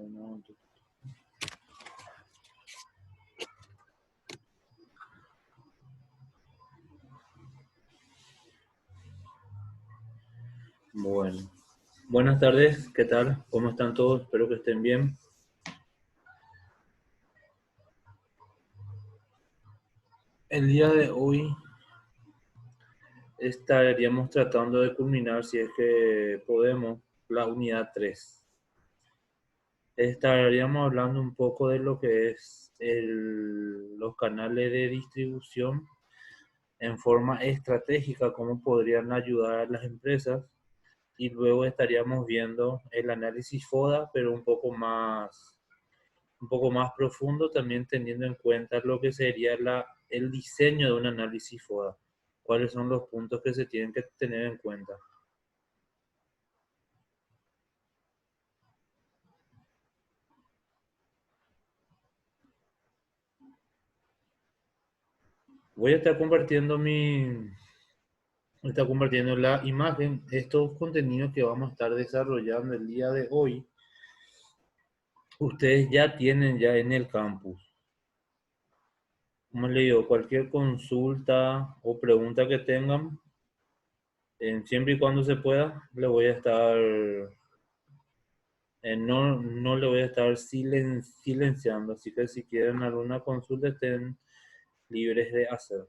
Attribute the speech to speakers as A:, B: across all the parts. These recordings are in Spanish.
A: No. Bueno, buenas tardes, ¿qué tal? ¿Cómo están todos? Espero que estén bien. El día de hoy estaríamos tratando de culminar, si es que podemos, la unidad 3. Estaríamos hablando un poco de lo que es los canales de distribución en forma estratégica, cómo podrían ayudar a las empresas, y luego estaríamos viendo el análisis FODA, pero un poco más profundo, también teniendo en cuenta lo que sería el diseño de un análisis FODA. ¿Cuáles son los puntos que se tienen que tener en cuenta? Voy a estar compartiendo la imagen. Estos contenidos que vamos a estar desarrollando el día de hoy, ustedes ya tienen ya en el campus. Como les digo, cualquier consulta o pregunta que tengan, siempre y cuando se pueda, le voy a estar, no le voy a estar silenciando, así que si quieren alguna consulta estén libres de hacer.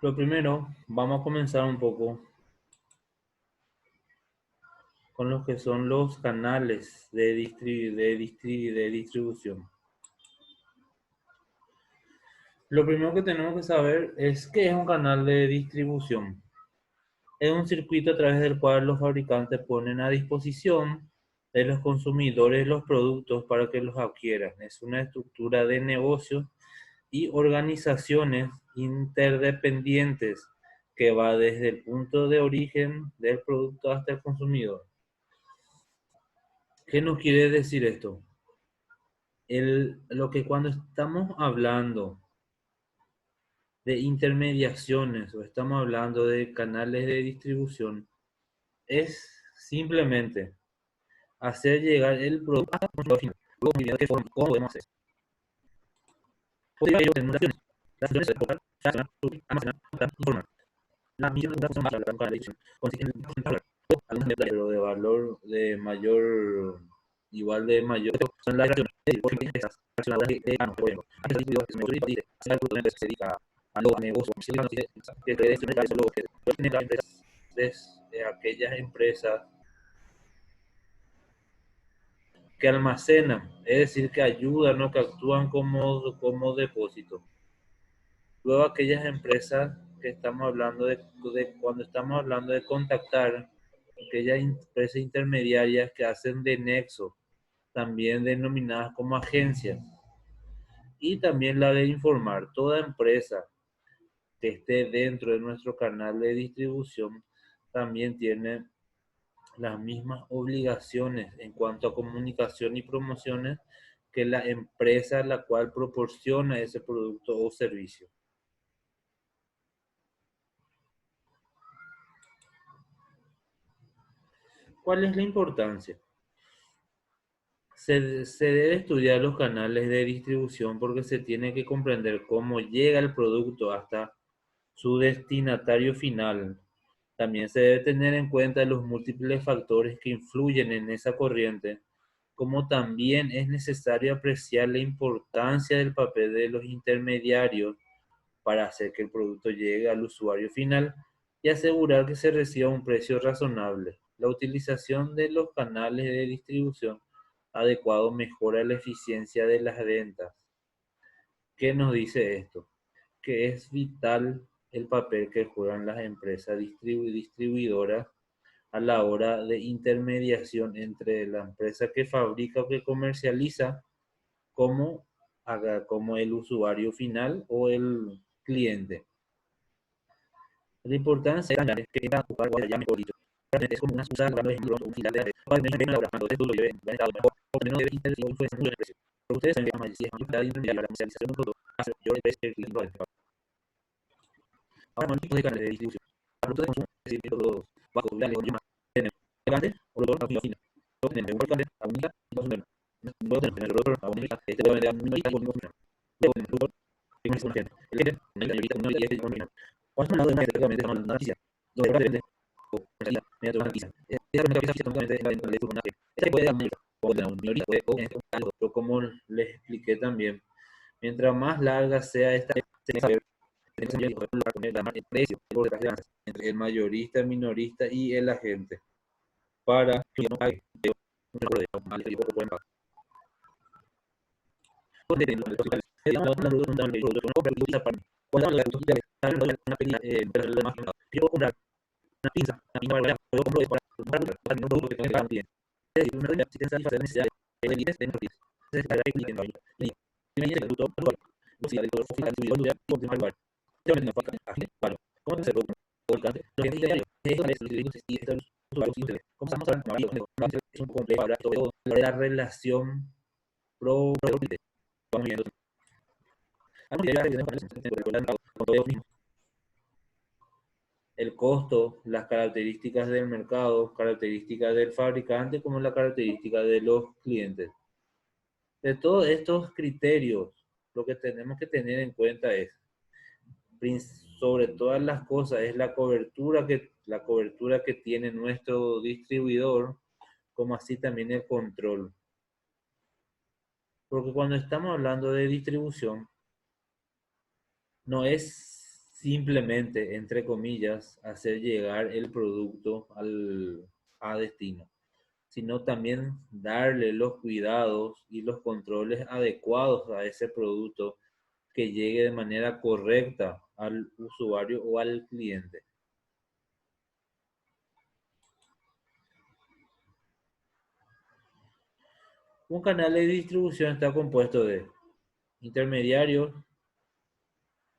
A: Lo primero, vamos a comenzar un poco con los que son los canales de distribución. Lo primero que tenemos que saber es qué es un canal de distribución. Es un circuito a través del cual los fabricantes ponen a disposición de los consumidores los productos para que los adquieran. Es una estructura de negocios y organizaciones interdependientes que va desde el punto de origen del producto hasta el consumidor. ¿Qué nos quiere decir esto? Lo que cuando estamos hablando de intermediaciones o estamos hablando de canales de distribución, es simplemente hacer llegar el producto al consumidor final. Luego, ¿de qué forma? ¿Cómo podemos hacer? Podría ir en mutaciones. Las funciones de exportar, fraccionar, subir, almacenar, montar, informar. La misión de una función más larga de la edición consiste en concentrar algunas de valor de mayor, igual de mayor, son las fracciones. Es decir, por ejemplo, empresas fraccionadoras de granos, por ejemplo. Hay distribuidores que son dice, hacer algo de una empresa que se dedica a negocios, que de este mercado, luego que puede tener las empresas, aquellas empresas que almacenan, es decir, que ayudan o que actúan como depósito. Luego aquellas empresas que estamos hablando de cuando estamos hablando de contactar, aquellas empresas intermediarias que hacen de nexo, también denominadas como agencias, y también la de informar. Toda empresa que esté dentro de nuestro canal de distribución también tiene las mismas obligaciones en cuanto a comunicación y promociones que la empresa a la cual proporciona ese producto o servicio. ¿Cuál es la importancia? Se debe estudiar los canales de distribución porque se tiene que comprender cómo llega el producto hasta su destinatario final. También se debe tener en cuenta los múltiples factores que influyen en esa corriente, como también es necesario apreciar la importancia del papel de los intermediarios para hacer que el producto llegue al usuario final y asegurar que se reciba un precio razonable. La utilización de los canales de distribución adecuado mejora la eficiencia de las ventas. ¿Qué nos dice esto? Que es vital el papel que juegan las empresas distribuidoras a la hora de intermediación entre la empresa que fabrica o que comercializa como, como el usuario final o el cliente. La importancia es grande que va a ocupar ya mejor dicho. Realmente es como una excusa cuando es un final de o al menos ven elaborando de estudio en buen estado mejor, o menos debe interés o influencia mucho en el precio. Pero ustedes saben que la mayoría es una intermediaria la comercialización de un producto hace mayor el precio del cliente. Ahora, tipos de canales de distribución. Para productos de consumo, es decir, productos bajos, rurales o más, tenemos elegante, productor, a fina. Luego tenemos un fabricante, a única y consumidor. Luego tenemos el productor, a única, este puede vender a un minorista y a un consumidor. Luego tenemos el productor, que es una gente. El jefe, una mayorista, un minorista y este es un consumidor. Cuando estamos hablando de una gente, prácticamente estamos hablando de una noticia. Donde el depende o realidad mediante una noticia. Esa es una cabeza física completamente en la dentro de una gente. Esta puede dar mayor, o de una minorista, o en este algo. Pero como les expliqué también, mientras más larga sea esta, se debe saber tenemos que poder poner el precio por detrás de las entre el mayorista, el minorista y el agente para que no pague un error de mal que pueden pagar. Una comprar una pizza, una pizza para puedo comprar para un producto que tenga cada cliente. Es decir, una si tienes satisfacer necesidades de límites de nuestros clientes. Entonces, para que cliente vaya. Y me dice que el producto lugar. Si la de todo fue el lugar, último lugar. Te venden una faca, agente, vale. ¿Cómo se produce? Volcante. Lo que dice diario, esto es los clientes y estos usuarios simples. ¿Cómo estamos hablando? Es un poco complejo hablar sobre todo la relación pro-cliente. Vamos viendo. Algo que ya evidentemente con todo mismo. El costo, las características del mercado, características del fabricante, como la característica de los clientes. De todos estos criterios, lo que tenemos que tener en cuenta es, sobre todas las cosas, es la cobertura que tiene nuestro distribuidor, como así también el control. Porque cuando estamos hablando de distribución, no es simplemente, entre comillas, hacer llegar el producto a destino, sino también darle los cuidados y los controles adecuados a ese producto que llegue de manera correcta al usuario o al cliente. Un canal de distribución está compuesto de intermediarios,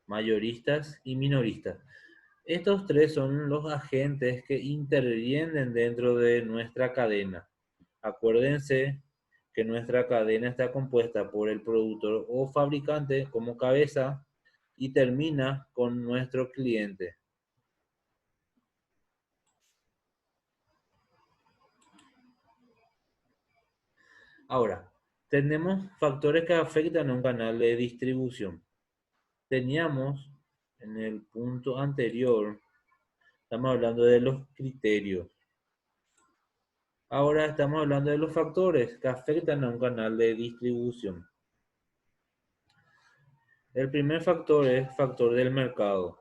A: mayoristas y minoristas. Estos tres son los agentes que intervienen dentro de nuestra cadena. Acuérdense que nuestra cadena está compuesta por el productor o fabricante como cabeza y termina con nuestro cliente. Ahora, tenemos factores que afectan a un canal de distribución. Teníamos en el punto anterior, estamos hablando de los criterios. Ahora estamos hablando de los factores que afectan a un canal de distribución. El primer factor es factor del mercado.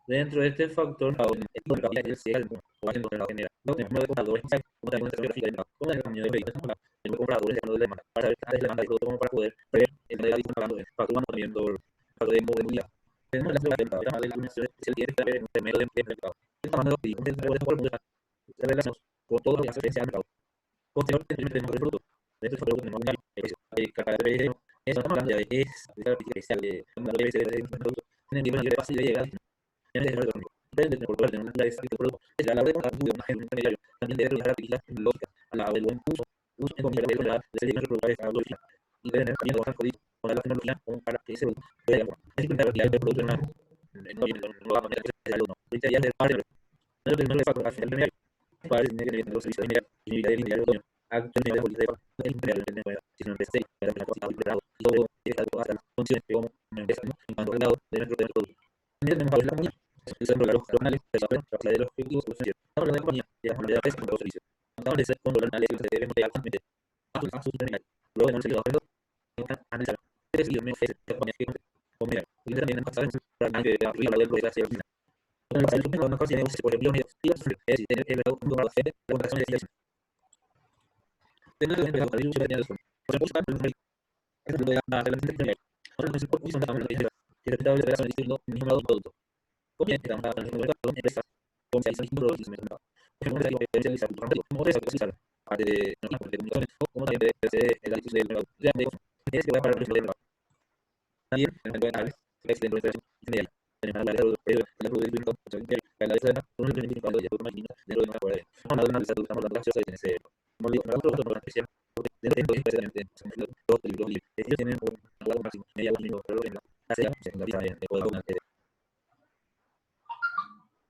A: Dentro de este factor, para poder ver el factor de movilidad. Tenemos la de la dimensión especial que en el medio del mercado. Relacionamos con todo lo que hace referencia al mercado. Posteriormente tenemos el producto. Dentro del producto tenemos el precio. Eso estamos hablando de especial de producto. En el nivel de fácil de llegar en el electrónico. Depende del portal de una clase de producto. Es la labor de una agente intermediario. También debe realizar actividades lógicas a la del buen uso en combinación de servicios productores a la lógica. Y deben tener también con la tecnología para que ese producto pueda es implementar la actividad del producto en una manera que sea el uno. Criterios del par no es el factor al final intermediario. Para tener que los servicios de inmediato del intermediario actualmente la política de intermediario del mercado si no empresa para la capacidad de preparado y todo es algo hasta las funciones que como una empresa en cuanto al lado de nuestro producto. También tenemos la compañía controlar los canales de la de los objetivos financieros. Estamos hablando de compañía y la moneda de los servicios. Estamos de controlar canales que se deben de actualmente a sus terminales. Luego tenemos el servicio de analizar tres y menos de compañías que comer. Y también en pasar para que arriba del proceso hacia el final. Con el sujeto no considera por ejemplo negativos, es decir, tener el grado de la fe de la contratación de decisiones. Tener el grado de la de por ejemplo, es lo de la relación de ahora no es por son de la que se trata de relación distinto en el mismo lado producto. Como bien estamos hablando de empresas comercializan distintos productos en el mercado. Por ejemplo, hay que comercializar tu rango, como empresa comercializar parte de comunicaciones, como también de el análisis del mercado. Es que va para el resto del mercado. También, en el mercado, es dentro de la intermediaria.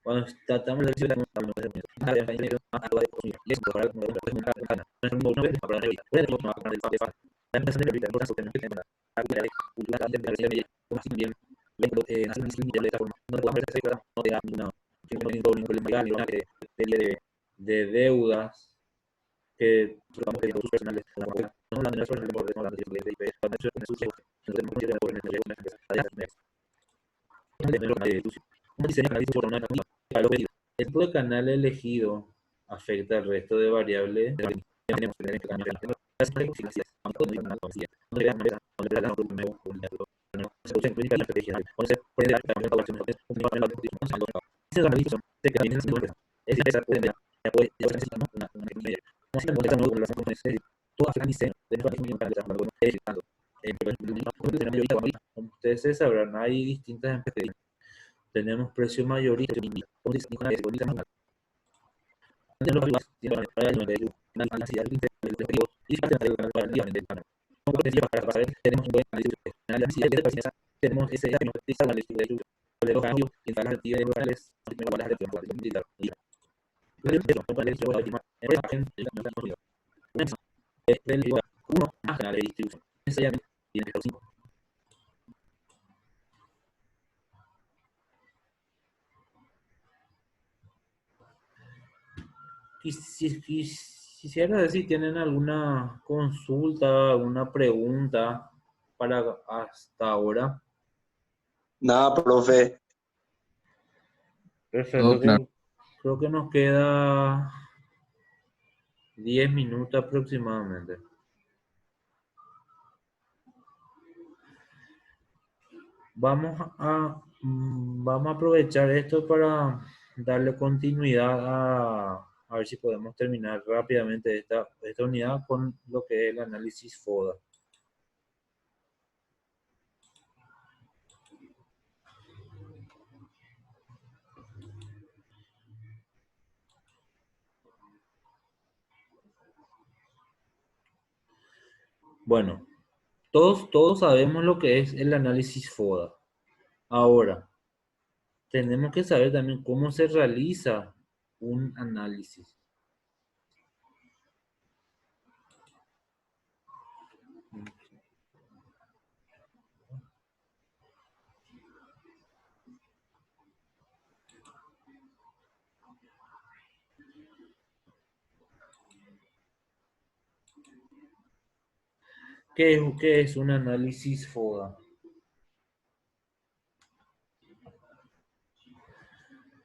A: Cuando tratamos de decir de deudas que sus personales el tipo de canal elegido afecta al resto de variables. Como ustedes sabrán, hay distintas empresas. Tenemos precio mayorista, tenemos ese uno más canal de distribución. Necesariamente tiene que estar 5. Quisiera ver si tienen alguna consulta, alguna pregunta para hasta ahora.
B: Nada, profe.
A: Perfecto,
C: claro.
A: creo que nos queda 10 minutos aproximadamente. Vamos a aprovechar esto para darle continuidad a ver si podemos terminar rápidamente esta unidad con lo que es el análisis FODA. Bueno, todos sabemos lo que es el análisis FODA. Ahora, tenemos que saber también cómo se realiza un análisis. ¿Qué es un análisis FODA?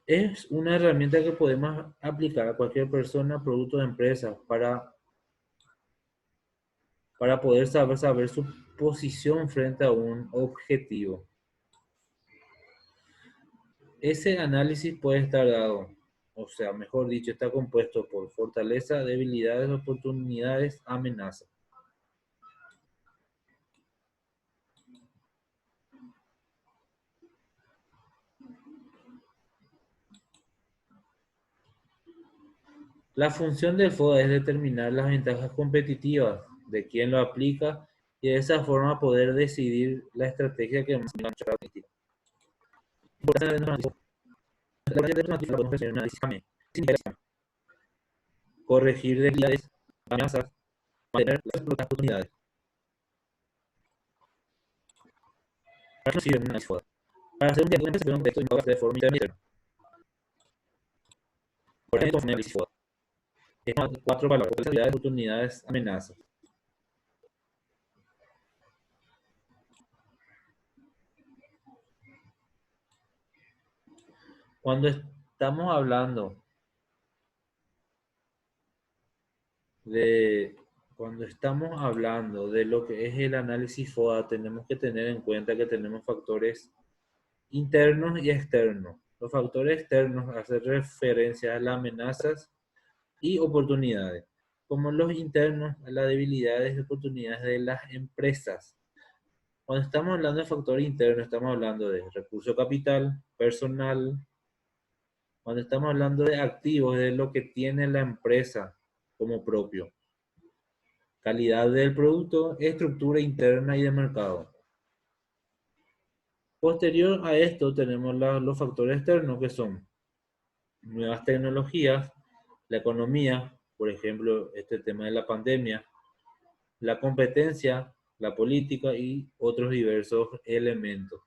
A: Es una herramienta que podemos aplicar a cualquier persona, producto de empresa para poder saber su posición frente a un objetivo. Ese análisis puede estar dado, o sea, mejor dicho, está compuesto por fortaleza, debilidades, oportunidades, amenazas. La función del FODA es determinar las ventajas competitivas de quien lo aplica y de esa forma poder decidir la estrategia que más se aplica. Corregir debilidades, amenazas, mantener las oportunidades. Para eso sirve un análisis FODA. Para hacer un diagnóstico de un contexto y de forma interna. Por ejemplo, un análisis FODA. Es 4 palabras: debilidades, oportunidades, amenazas. Cuando estamos hablando de lo que es el análisis FODA, tenemos que tener en cuenta que tenemos factores internos y externos. Los factores externos hacen referencia a las amenazas y oportunidades, como los internos a las debilidades y oportunidades de las empresas. Cuando estamos hablando de factor interno, estamos hablando de recurso capital, personal. Cuando estamos hablando de activos, de lo que tiene la empresa como propio. Calidad del producto, estructura interna y de mercado. Posterior a esto tenemos los factores externos que son nuevas tecnologías, la economía, por ejemplo, este tema de la pandemia, la competencia, la política y otros diversos elementos.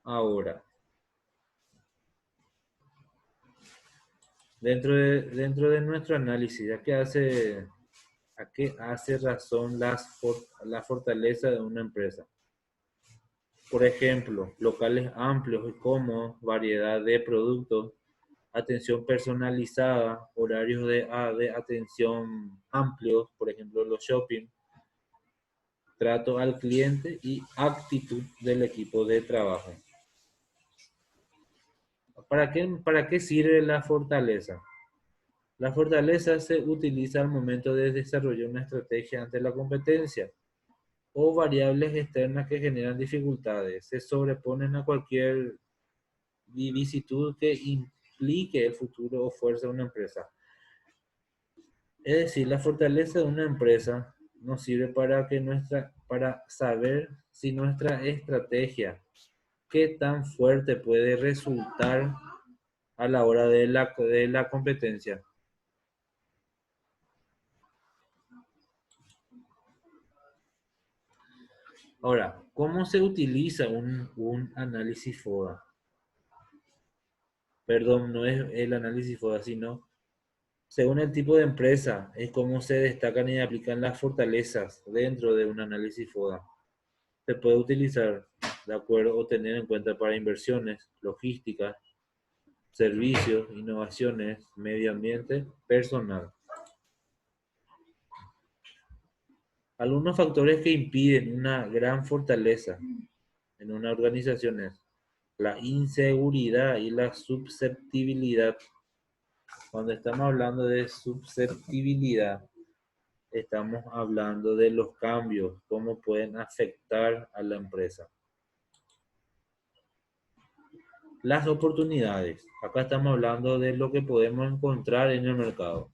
A: Ahora, dentro de nuestro análisis, ¿a qué hace razón la fortaleza de una empresa? Por ejemplo, locales amplios y cómodos, variedad de productos, atención personalizada, horarios de atención amplios, por ejemplo, los shopping, trato al cliente y actitud del equipo de trabajo. ¿Para qué sirve la fortaleza? La fortaleza se utiliza al momento de desarrollar una estrategia ante la competencia o variables externas que generan dificultades. Se sobreponen a cualquier vicisitud que implique el futuro o fuerza de una empresa. Es decir, la fortaleza de una empresa nos sirve para saber si nuestra estrategia, qué tan fuerte puede resultar a la hora de la competencia. Ahora, ¿cómo se utiliza un análisis FODA? Perdón, no es el análisis FODA, sino según el tipo de empresa, es cómo se destacan y aplican las fortalezas dentro de un análisis FODA. Se puede utilizar de acuerdo o tener en cuenta para inversiones, logística, servicios, innovaciones, medio ambiente, personal. Algunos factores que impiden una gran fortaleza en una organización es la inseguridad y la susceptibilidad. Cuando estamos hablando de susceptibilidad, estamos hablando de los cambios, cómo pueden afectar a la empresa. Las oportunidades. Acá estamos hablando de lo que podemos encontrar en el mercado.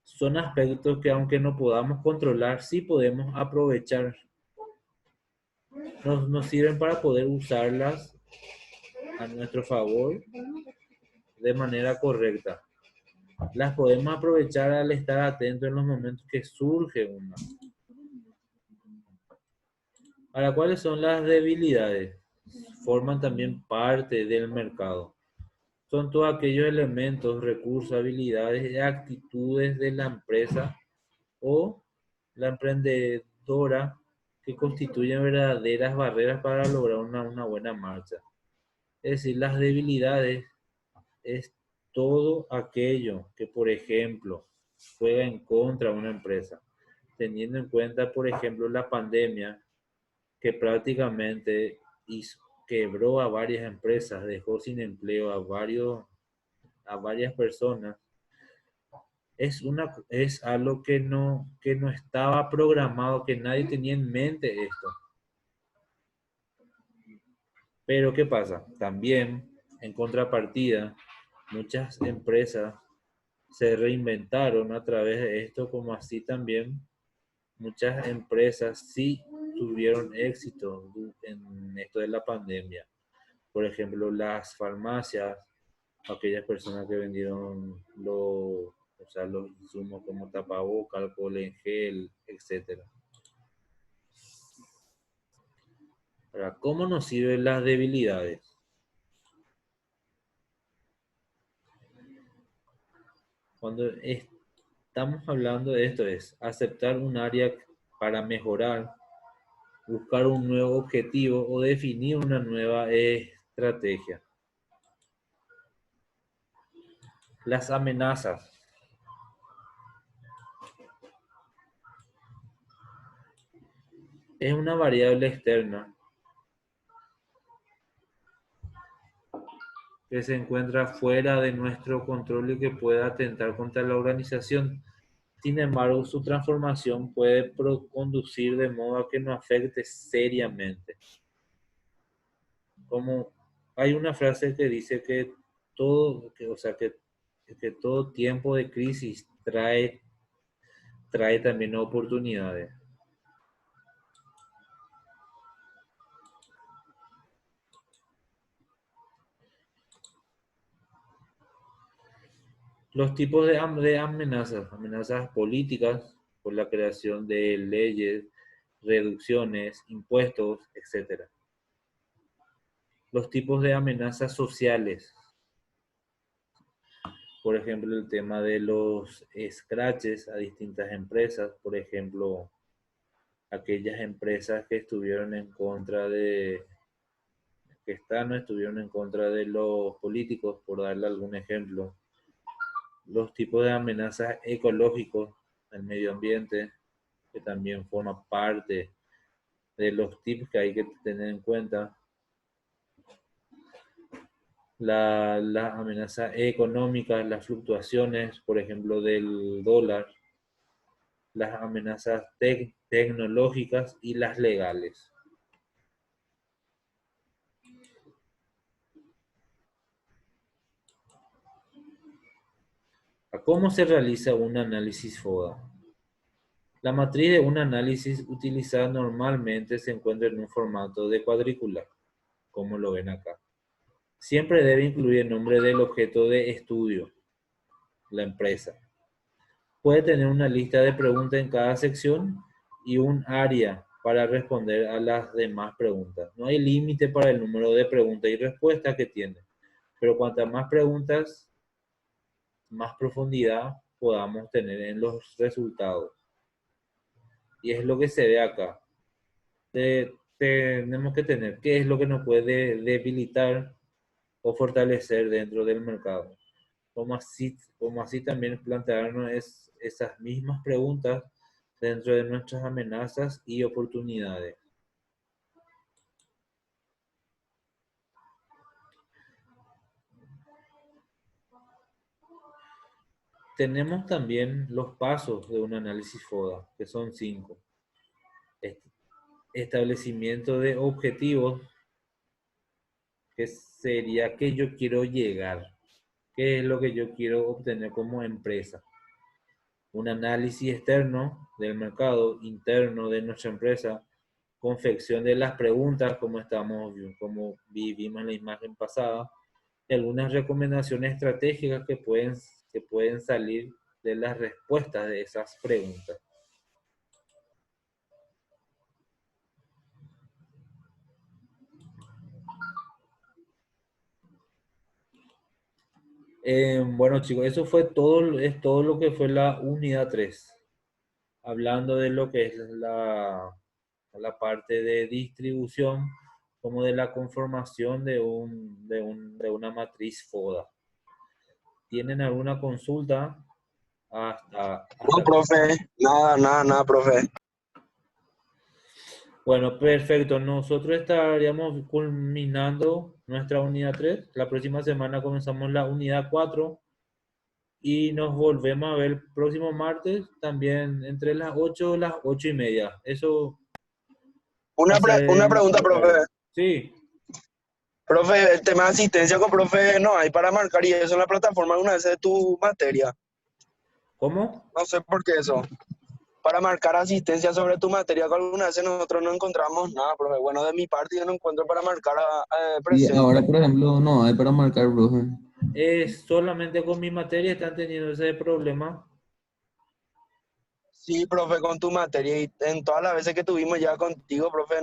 A: Son aspectos que aunque no podamos controlar, sí podemos aprovechar. Nos sirven para poder usarlas a nuestro favor de manera correcta. Las podemos aprovechar al estar atentos en los momentos que surge una. Ahora, ¿cuáles son las debilidades? Forman también parte del mercado. Son todos aquellos elementos, recursos, habilidades y actitudes de la empresa o la emprendedora que constituyen verdaderas barreras para lograr una buena marcha. Es decir, las debilidades es todo aquello que, por ejemplo, juega en contra de una empresa. Teniendo en cuenta, por ejemplo, la pandemia que prácticamente quebró a varias empresas, dejó sin empleo a varias personas. Es algo que no estaba programado, que nadie tenía en mente esto. Pero ¿qué pasa? También, en contrapartida, muchas empresas se reinventaron a través de esto, como así también muchas empresas sí tuvieron éxito en esto de la pandemia. Por ejemplo, las farmacias, aquellas personas que vendieron los insumos como tapabocas, alcohol en gel, etcétera. Ahora, ¿cómo nos sirven las debilidades? Cuando estamos hablando de esto es aceptar un área para mejorar, buscar un nuevo objetivo o definir una nueva estrategia. Las amenazas. Es una variable externa que se encuentra fuera de nuestro control y que puede atentar contra la organización. Sin embargo, su transformación puede conducir de modo a que nos afecte seriamente. Como hay una frase que dice que que todo tiempo de crisis trae también oportunidades. Los tipos de amenazas políticas por la creación de leyes, reducciones, impuestos, etc. Los tipos de amenazas sociales, por ejemplo, el tema de los scratches a distintas empresas, por ejemplo, aquellas empresas que estuvieron en contra que están o estuvieron en contra de los políticos, por darle algún ejemplo. Los tipos de amenazas ecológicos al medio ambiente, que también forma parte de los tips que hay que tener en cuenta. Las amenazas económicas, las fluctuaciones, por ejemplo, del dólar, las amenazas tecnológicas y las legales. ¿Cómo se realiza un análisis FODA? La matriz de un análisis utilizada normalmente se encuentra en un formato de cuadrícula, como lo ven acá. Siempre debe incluir el nombre del objeto de estudio, la empresa. Puede tener una lista de preguntas en cada sección y un área para responder a las demás preguntas. No hay límite para el número de preguntas y respuestas que tiene, pero cuantas más preguntas, más profundidad podamos tener en los resultados. Y es lo que se ve acá. Tenemos que tener qué es lo que nos puede debilitar o fortalecer dentro del mercado. Como así también plantearnos esas mismas preguntas dentro de nuestras amenazas y oportunidades. Tenemos también los pasos de un análisis FODA, que son 5. Establecimiento de objetivos, que sería que yo quiero llegar, qué es lo que yo quiero obtener como empresa. Un análisis externo del mercado, interno de nuestra empresa, confección de las preguntas, como vivimos en la imagen pasada, y algunas recomendaciones estratégicas que pueden salir de las respuestas de esas preguntas. Bueno, chicos, eso fue todo, es todo lo que fue la unidad 3. Hablando de lo que es la parte de distribución, como de la conformación de una matriz FODA. ¿Tienen alguna consulta hasta
B: No, profe, nada, profe.
A: Bueno, perfecto. Nosotros estaríamos culminando nuestra unidad 3. La próxima semana comenzamos la unidad 4 y nos volvemos a ver el próximo martes también entre las 8 y las 8:30. Eso va a
B: Una
A: ser la
B: pregunta, profe.
A: horario. Sí.
B: Profe, el tema de asistencia con profe no hay para marcar y eso en la plataforma alguna vez de tu materia.
A: ¿Cómo?
B: No sé por qué eso. Para marcar asistencia sobre tu materia, que alguna vez nosotros no encontramos nada, profe. Bueno, de mi parte yo no encuentro para marcar
C: Y
B: presente.
C: ahora, por ejemplo, no hay para marcar, profe.
A: Solamente con mi materia están teniendo ese problema.
B: Sí, profe, con tu materia y en todas las veces que tuvimos ya contigo, profe,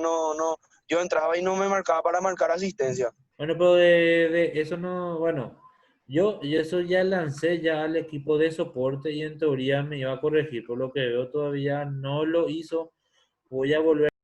B: yo entraba y no me marcaba para marcar asistencia.
A: Bueno, pero de eso no, bueno, yo eso ya lancé ya al equipo de soporte y en teoría me iba a corregir, por lo que veo todavía no lo hizo. Voy a volver